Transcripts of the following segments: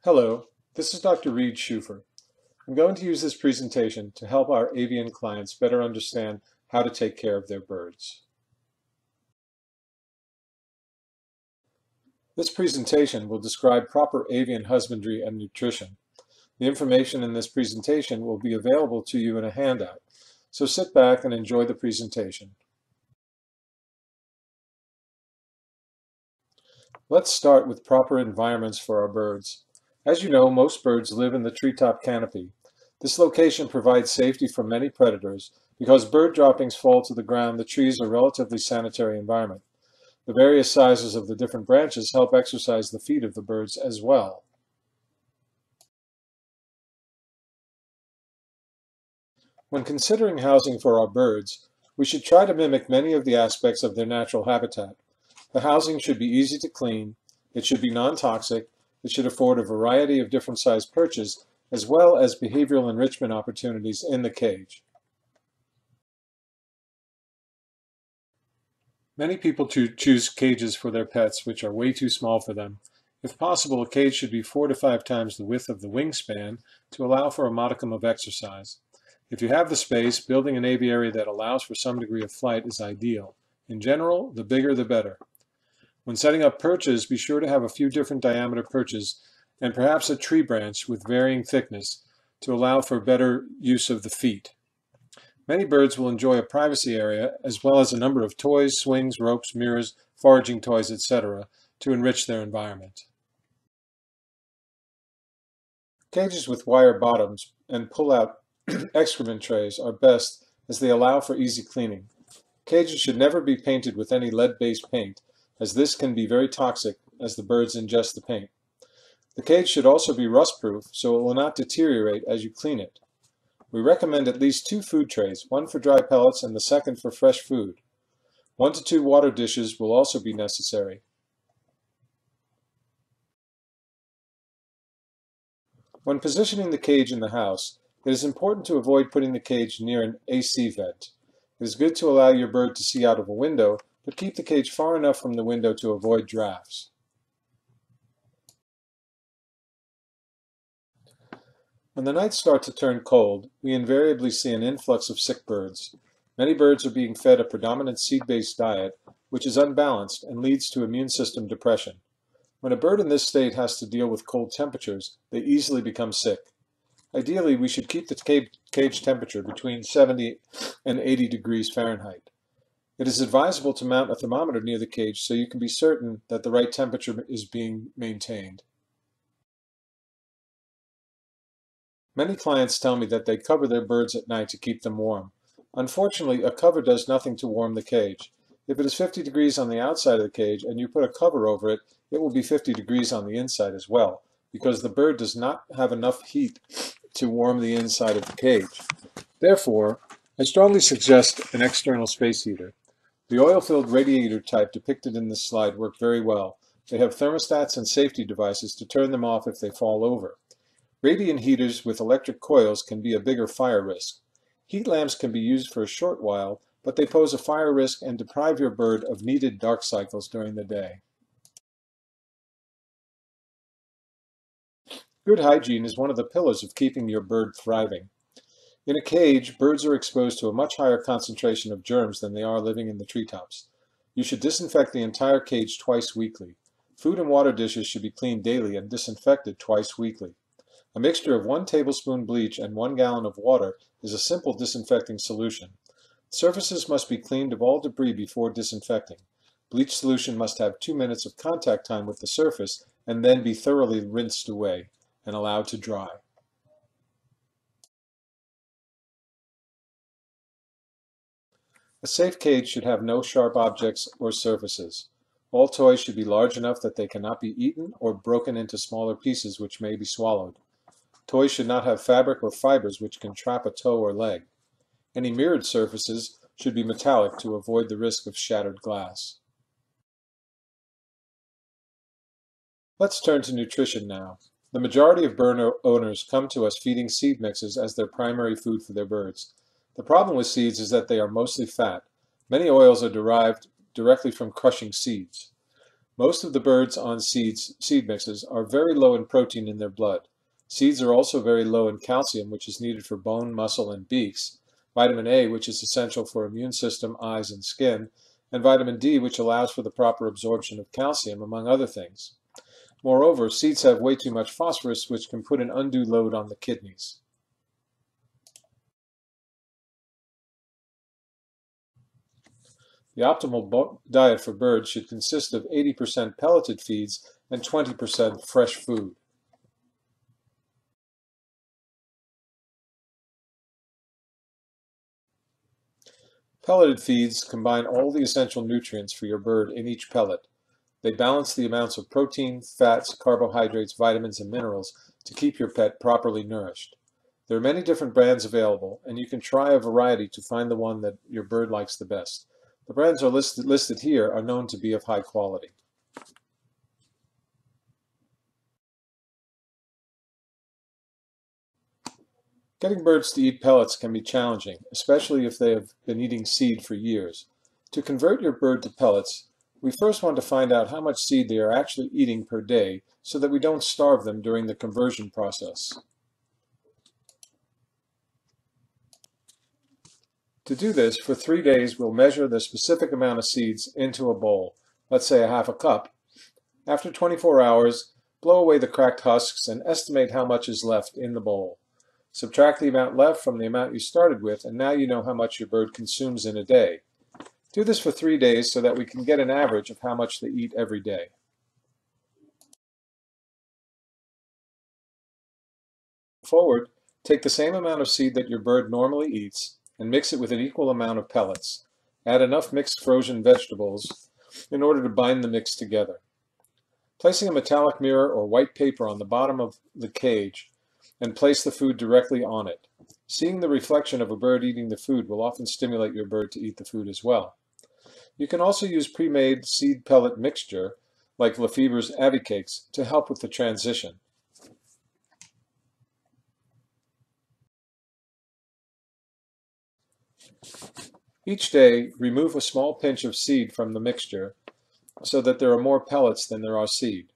Hello, this is Dr. Reed Schufer. I'm going to use this presentation to help our avian clients better understand how to take care of their birds. This presentation will describe proper avian husbandry and nutrition. The information in this presentation will be available to you in a handout, so sit back and enjoy the presentation. Let's start with proper environments for our birds. As you know, most birds live in the treetop canopy. This location provides safety from many predators. Because bird droppings fall to the ground, the trees are a relatively sanitary environment. The various sizes of the different branches help exercise the feet of the birds as well. When considering housing for our birds, we should try to mimic many of the aspects of their natural habitat. The housing should be easy to clean, it should be non-toxic, it should afford a variety of different sized perches, as well as behavioral enrichment opportunities in the cage. Many people choose cages for their pets which are way too small for them. If possible, a cage should be 4 to 5 times the width of the wingspan to allow for a modicum of exercise. If you have the space, building an aviary that allows for some degree of flight is ideal. In general, the bigger the better. When setting up perches, be sure to have a few different diameter perches and perhaps a tree branch with varying thickness to allow for better use of the feet. Many birds will enjoy a privacy area as well as a number of toys, swings, ropes, mirrors, foraging toys, etc. to enrich their environment. Cages with wire bottoms and pull-out excrement trays are best as they allow for easy cleaning. Cages should never be painted with any lead-based paint, as this can be very toxic as the birds ingest the paint. The cage should also be rust-proof so it will not deteriorate as you clean it. We recommend at least 2 food trays, one for dry pellets and the second for fresh food. 1 to 2 water dishes will also be necessary. When positioning the cage in the house, it is important to avoid putting the cage near an AC vent. It is good to allow your bird to see out of a window, but keep the cage far enough from the window to avoid drafts. When the nights start to turn cold, we invariably see an influx of sick birds. Many birds are being fed a predominant seed-based diet, which is unbalanced and leads to immune system depression. When a bird in this state has to deal with cold temperatures, they easily become sick. Ideally, we should keep the cage temperature between 70 and 80 degrees Fahrenheit. It is advisable to mount a thermometer near the cage so you can be certain that the right temperature is being maintained. Many clients tell me that they cover their birds at night to keep them warm. Unfortunately, a cover does nothing to warm the cage. If it is 50 degrees on the outside of the cage and you put a cover over it, it will be 50 degrees on the inside as well, because the bird does not have enough heat to warm the inside of the cage. Therefore, I strongly suggest an external space heater. The oil-filled radiator type depicted in this slide work very well. They have thermostats and safety devices to turn them off if they fall over. Radiant heaters with electric coils can be a bigger fire risk. Heat lamps can be used for a short while, but they pose a fire risk and deprive your bird of needed dark cycles during the day. Good hygiene is one of the pillars of keeping your bird thriving. In a cage, birds are exposed to a much higher concentration of germs than they are living in the treetops. You should disinfect the entire cage twice weekly. Food and water dishes should be cleaned daily and disinfected twice weekly. A mixture of 1 tablespoon bleach and 1 gallon of water is a simple disinfecting solution. Surfaces must be cleaned of all debris before disinfecting. Bleach solution must have 2 minutes of contact time with the surface and then be thoroughly rinsed away and allowed to dry. A safe cage should have no sharp objects or surfaces. All toys should be large enough that they cannot be eaten or broken into smaller pieces which may be swallowed. Toys should not have fabric or fibers which can trap a toe or leg. Any mirrored surfaces should be metallic to avoid the risk of shattered glass. Let's turn to nutrition now. The majority of bird owners come to us feeding seed mixes as their primary food for their birds. The problem with seeds is that they are mostly fat. Many oils are derived directly from crushing seeds. Most of the birds on seed mixes are very low in protein in their blood. Seeds are also very low in calcium, which is needed for bone, muscle, and beaks, vitamin A, which is essential for immune system, eyes, and skin, and vitamin D, which allows for the proper absorption of calcium, among other things. Moreover, seeds have way too much phosphorus, which can put an undue load on the kidneys. The optimal diet for birds should consist of 80% pelleted feeds and 20% fresh food. Pelleted feeds combine all the essential nutrients for your bird in each pellet. They balance the amounts of protein, fats, carbohydrates, vitamins, and minerals to keep your pet properly nourished. There are many different brands available, and you can try a variety to find the one that your bird likes the best. The brands listed here are known to be of high quality. Getting birds to eat pellets can be challenging, especially if they have been eating seed for years. To convert your bird to pellets, we first want to find out how much seed they are actually eating per day so that we don't starve them during the conversion process. To do this, for 3 days, we'll measure the specific amount of seeds into a bowl, let's say a half a cup. After 24 hours, blow away the cracked husks and estimate how much is left in the bowl. Subtract the amount left from the amount you started with, and now you know how much your bird consumes in a day. Do this for 3 days so that we can get an average of how much they eat every day. Forward, take the same amount of seed that your bird normally eats and mix it with an equal amount of pellets. Add enough mixed frozen vegetables in order to bind the mix together. Placing a metallic mirror or white paper on the bottom of the cage and place the food directly on it. Seeing the reflection of a bird eating the food will often stimulate your bird to eat the food as well. You can also use pre-made seed pellet mixture, like Lefever's Avicakes, to help with the transition. Each day, remove a small pinch of seed from the mixture so that there are more pellets than there are seed.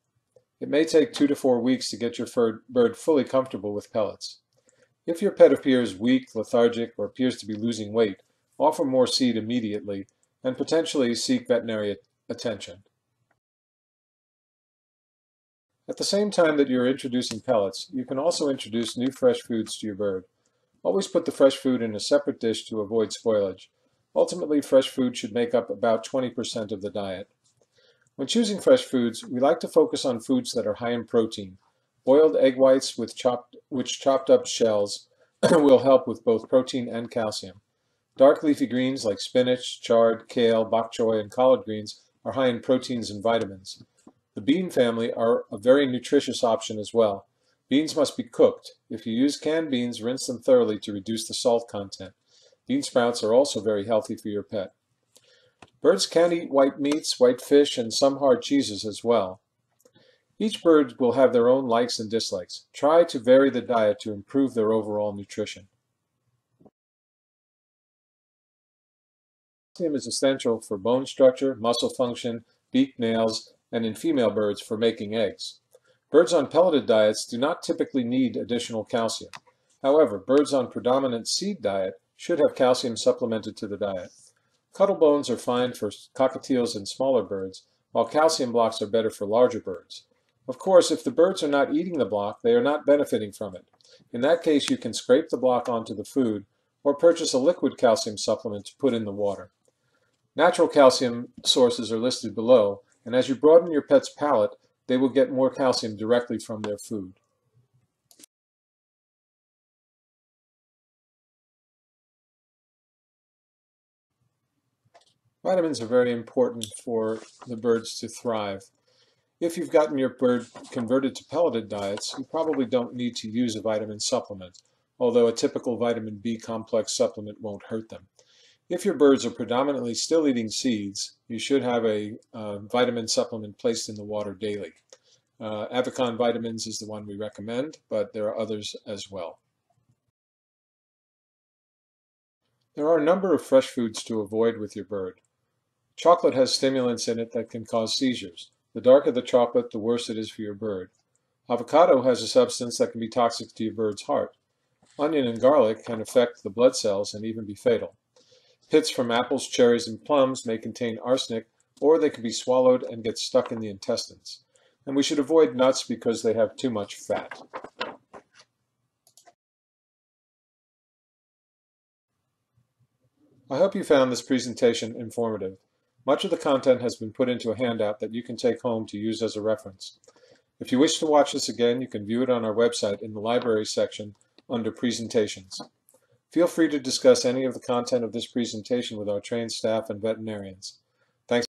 It may take 2 to 4 weeks to get your bird fully comfortable with pellets. If your pet appears weak, lethargic, or appears to be losing weight, offer more seed immediately and potentially seek veterinary attention. At the same time that you're introducing pellets, you can also introduce new fresh foods to your bird. Always put the fresh food in a separate dish to avoid spoilage. Ultimately, fresh food should make up about 20% of the diet. When choosing fresh foods, we like to focus on foods that are high in protein. Boiled egg whites with chopped up shells will help with both protein and calcium. Dark leafy greens like spinach, chard, kale, bok choy, and collard greens are high in proteins and vitamins. The bean family are a very nutritious option as well. Beans must be cooked. If you use canned beans, rinse them thoroughly to reduce the salt content. Bean sprouts are also very healthy for your pet. Birds can eat white meats, white fish, and some hard cheeses as well. Each bird will have their own likes and dislikes. Try to vary the diet to improve their overall nutrition. Calcium is essential for bone structure, muscle function, beak, nails, and in female birds for making eggs. Birds on pelleted diets do not typically need additional calcium. However, birds on predominant seed diet should have calcium supplemented to the diet. Cuttlebones are fine for cockatiels and smaller birds, while calcium blocks are better for larger birds. Of course, if the birds are not eating the block, they are not benefiting from it. In that case, you can scrape the block onto the food or purchase a liquid calcium supplement to put in the water. Natural calcium sources are listed below, and as you broaden your pet's palate, they will get more calcium directly from their food. Vitamins are very important for the birds to thrive. If you've gotten your bird converted to pelleted diets, you probably don't need to use a vitamin supplement, although a typical vitamin B complex supplement won't hurt them. If your birds are predominantly still eating seeds, you should have a vitamin supplement placed in the water daily. Avicon Vitamins is the one we recommend, but there are others as well. There are a number of fresh foods to avoid with your bird. Chocolate has stimulants in it that can cause seizures. The darker the chocolate, the worse it is for your bird. Avocado has a substance that can be toxic to your bird's heart. Onion and garlic can affect the blood cells and even be fatal. Pits from apples, cherries, and plums may contain arsenic, or they can be swallowed and get stuck in the intestines. And we should avoid nuts because they have too much fat. I hope you found this presentation informative. Much of the content has been put into a handout that you can take home to use as a reference. If you wish to watch this again, you can view it on our website in the Library section under Presentations. Feel free to discuss any of the content of this presentation with our trained staff and veterinarians.